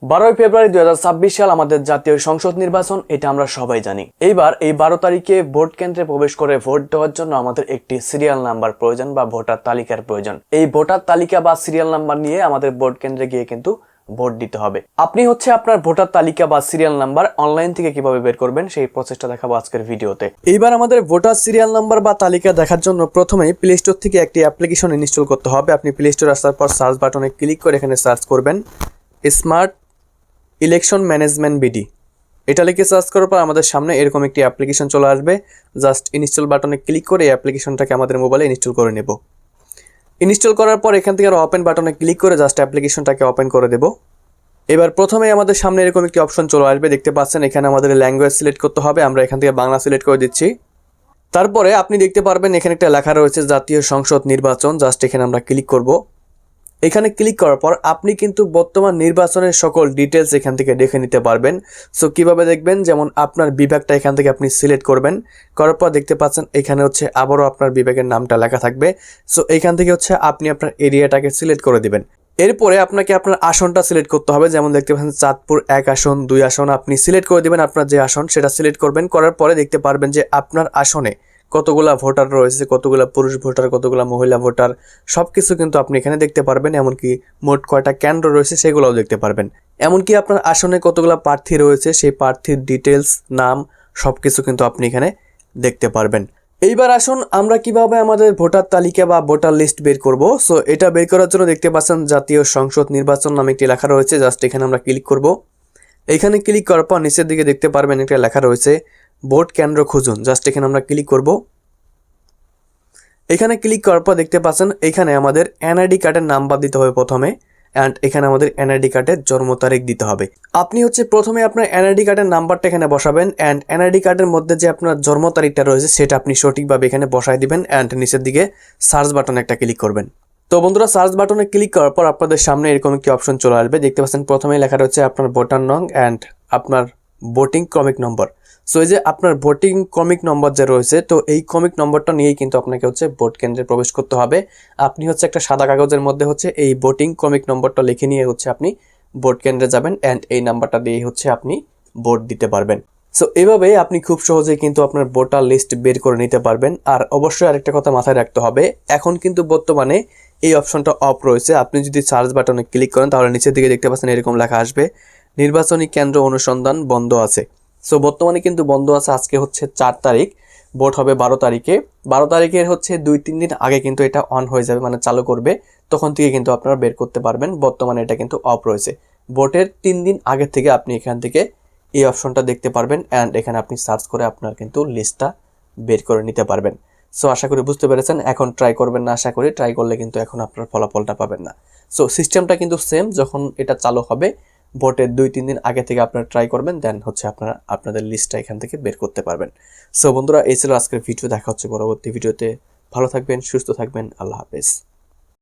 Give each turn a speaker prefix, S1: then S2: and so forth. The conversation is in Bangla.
S1: 12 ফেব্রুয়ারি 2026 সাল আমাদের জাতীয় সংসদ নির্বাচন, এটা আমরা সবাই জানি। এইবার এই 12 তারিখে ভোট কেন্দ্রে প্রবেশ করে ভোট দেওয়ার জন্য আমাদের একটি সিরিয়াল নাম্বার প্রয়োজন বা ভোটার তালিকার প্রয়োজন। এই ভোটার তালিকা বা সিরিয়াল নাম্বার নিয়ে আমাদের ভোট কেন্দ্রে গিয়ে কিন্তু ভোট দিতে হবে। আপনি আপনার ভোটার তালিকা বা সিরিয়াল নাম্বার অনলাইন থেকে কিভাবে বের করবেন সেই প্রসেসটা দেখাবো আজকের ভিডিওতে। এইবার আমাদের ভোটার সিরিয়াল নাম্বার বা তালিকা দেখার জন্য প্রথমেই প্লে স্টোর থেকে একটি অ্যাপ্লিকেশন ইনস্টল করতে হবে। আপনি প্লে স্টোরে আসার পর সার্চ বাটনে ক্লিক করে এখানে সার্চ করবেন স্মার্ট ইলেকশন ম্যানেজমেন্ট বিডি। এটা লিখে সার্চ করার পর আমাদের সামনে এরকম একটি অ্যাপ্লিকেশন চলে আসবে। জাস্ট ইনস্টল বাটনে ক্লিক করে এই অ্যাপ্লিকেশনটাকে আমাদের মোবাইলে ইনস্টল করে নেব। ইনস্টল করার পর এখান থেকে ওপেন বাটনে ক্লিক করে জাস্ট অ্যাপ্লিকেশনটাকে ওপেন করে দেব। এবার প্রথমে আমাদের সামনে এরকম একটি অপশন চলে আসবে, দেখতে পাচ্ছেন। এখানে আমাদের ল্যাঙ্গুয়েজ সিলেক্ট করতে হবে, আমরা এখান থেকে বাংলা সিলেক্ট করে দিচ্ছি। তারপরে আপনি দেখতে পারবেন এখানে একটা লেখা রয়েছে জাতীয় সংসদ নির্বাচন। জাস্ট এখানে আমরা ক্লিক করব। এখানে ক্লিক করার পর আপনি কিন্তু বর্তমান নির্বাচনের সকল ডিটেলস এখান থেকে দেখে নিতে পারবেন। সো কিভাবে দেখবেন, যেমন আপনার বিভাগটা এখান থেকে আপনি সিলেক্ট করবেন। করার পর দেখতে পাচ্ছেন এখানে আবারও আপনার বিভাগের নামটা লেখা থাকবে। সো এখান থেকে আপনি আপনার এরিয়াটাকে সিলেক্ট করে দিবেন। এরপরে আপনাকে আপনার আসনটা সিলেক্ট করতে হবে। যেমন দেখতে পাচ্ছেন চাঁদপুর 1 আসন 2 আসন আপনি সিলেক্ট করে দিবেন। আপনার যে আসন সেটা সিলেক্ট করবেন। করার পরে দেখতে পারবেন যে আপনার আসনে কতগুলা ভোটার রয়েছে, কতগুলা পুরুষ ভোটার, কতগুলা মহিলা ভোটার, সব কিছু কিন্তু আপনি এখানে দেখতে পারবেন। এমনকি মোট কয়টা কেন্দ্র রয়েছে সেগুলোও দেখতে পারবেন। এমনকি আপনার আসনে কতগুলা প্রার্থী রয়েছে সেই প্রার্থীর ডিটেলস, নাম, সব কিছু কিন্তু আপনি এখানে দেখতে পারবেন। এইবার আসুন আমরা কিভাবে আমাদের ভোটার তালিকা বা ভোটার লিস্ট বের করব। সো এটা বের করার জন্য দেখতে পাচ্ছেন জাতীয় সংসদ নির্বাচন নামে একটি লেখা রয়েছে। জাস্ট এখানে আমরা ক্লিক করব। এখানে ক্লিক করার পর নিচের দিকে দেখতে পারবেন একটা লেখা রয়েছে ভোট কেন্দ্র খুঁজুন। জাস্ট এখানে আমরা ক্লিক করব। এখানে ক্লিক করার পর দেখতে পাচ্ছেন এখানে আমাদের এনআইডি কার্ডের নাম্বার দিতে হবে প্রথমে, অ্যান্ড এখানে আমাদের এনআইডি কার্ডের জন্ম তারিখ দিতে হবে। আপনি প্রথমে আপনার এনআইডি কার্ডের নাম্বারটা এখানে বসাবেন, অ্যান্ড এনআইডি কার্ডের মধ্যে যে আপনার জন্ম তারিখটা রয়েছে সেটা আপনি সঠিকভাবে এখানে বসায় দিবেন, অ্যান্ড নিচের দিকে সার্চ বাটনে একটা ক্লিক করবেন। তো বন্ধুরা, সার্চ বাটনে ক্লিক করার পর আপনাদের সামনে এরকম একটি অপশন চলে আসবে। দেখতে পাচ্ছেন প্রথমেই লেখা রয়েছে আপনার ভোটার নং অ্যান্ড আপনার ভোটিং ক্রমিক নম্বর। সো এই যে আপনার ভোটিং ক্রমিক নম্বর যে রয়েছে, তো এই ক্রমিক নম্বরটা নিয়েই কিন্তু আপনাকে ভোট কেন্দ্রে প্রবেশ করতে হবে। আপনি একটা সাদা কাগজের মধ্যে এই ভোটিং ক্রমিক নম্বরটা লিখে নিয়ে আপনি ভোট কেন্দ্রে যাবেন, অ্যান্ড এই নাম্বারটা দিয়ে আপনি ভোট দিতে পারবেন। সো এইভাবে আপনি খুব সহজেই কিন্তু আপনার ভোটার লিস্ট বের করে নিতে পারবেন। আর অবশ্যই আরেকটা কথা মাথায় রাখতে হবে, এখন কিন্তু বর্তমানে এই অপশনটা অফ রয়েছে। আপনি যদি সার্চ বাটনে ক্লিক করেন তাহলে নিচের দিকে দেখতে পাচ্ছেন এরকম লেখা আসবে নির্বাচনী কেন্দ্র অনুসন্ধান বন্ধ আছে। সো বর্তমানে কিন্তু বন্ধ আছে। আজকে 4 তারিখ, ভোট হবে 12 তারিখে। 12 তারিখের 2-3 দিন আগে কিন্তু এটা অন হয়ে যাবে, মানে চালু করবে, তখন থেকে কিন্তু আপনারা বের করতে পারবেন। বর্তমানে এটা কিন্তু অফ রয়েছে। ভোটের 3 দিন আগে থেকে আপনি এখান থেকে এই অপশনটা দেখতে পারবেন, অ্যান্ড এখানে আপনি সার্চ করে আপনার কিন্তু লিস্টটা বের করে নিতে পারবেন। সো আশা করি বুঝতে পেরেছেন। এখন ট্রাই করবেন না, আশা করি ট্রাই করলে কিন্তু এখন আপনার ফলাফলটা পাবেন না। সো সিস্টেমটা কিন্তু সেম, যখন এটা চালু হবে ভোটের 2-3 দিন আগে থেকে আপনারা ট্রাই করবেন, দেন আপনারা আপনাদের লিস্টটা এখান থেকে বের করতে পারবেন। সো বন্ধুরা, এই ছিল আজকের ভিডিও। দেখা হচ্ছে পরবর্তী ভিডিওতে। ভালো থাকবেন, সুস্থ থাকবেন, আল্লাহ হাফেজ।